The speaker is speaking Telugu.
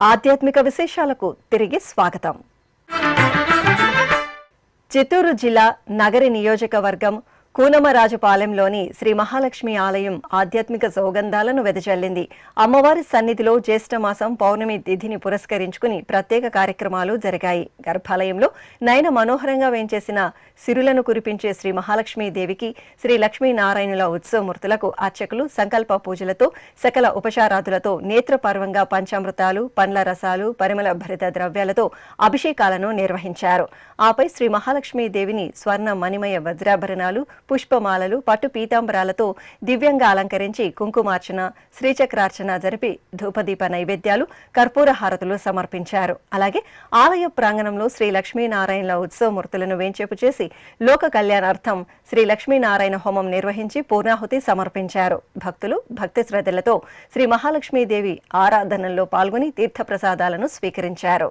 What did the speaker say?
ఆధ్యాత్మిక విశేషాలకు తిరిగి స్వాగతం. చిత్తూరు జిల్లా నగరి నియోజకవర్గం కూనమరాజుపాలెంలోని శ్రీ మహాలక్ష్మి ఆలయం ఆధ్యాత్మిక సౌగంధాలను వెదజల్లింది. అమ్మవారి సన్నిధిలో జ్యేష్ఠమాసం పౌర్ణమి తిథిని పురస్కరించుకుని ప్రత్యేక కార్యక్రమాలు జరిగాయి. గర్భాలయంలో నయన మనోహరంగా వేంచేసిన సిరులను కురిపించే శ్రీ మహాలక్ష్మీదేవికి శ్రీ లక్ష్మీనారాయణుల ఉత్సవమూర్తులకు అర్చకులు సంకల్ప పూజలతో సకల ఉపచారాదులతో నేత్రపర్వంగా పంచామృతాలు, పండ్ల రసాలు, పరిమళ భరిత ద్రవ్యాలతో అభిషేకాలను నిర్వహించారు. ఆపై శ్రీ మహాలక్ష్మీదేవిని స్వర్ణ మణిమయ వజ్రాభరణాలు, పుష్పమాలలు, పట్టు పీతాంబరాలతో దివ్యంగా అలంకరించి కుంకుమార్చన, శ్రీచక్రార్చన జరిపి ధూపదీప నైవేద్యాలు, కర్పూర హారతులు సమర్పించారు. అలాగే ఆలయ ప్రాంగణంలో శ్రీ లక్ష్మీనారాయణల ఉత్సవమూర్తులను వేంచేపు చేసి లోక కళ్యాణార్థం శ్రీ లక్ష్మీనారాయణ హోమం నిర్వహించి పూర్ణాహుతి సమర్పించారు. భక్తులు భక్తి శ్రద్ధలతో శ్రీ మహాలక్ష్మీదేవి ఆరాధనల్లో పాల్గొని తీర్థప్రసాదాలను స్వీకరించారు.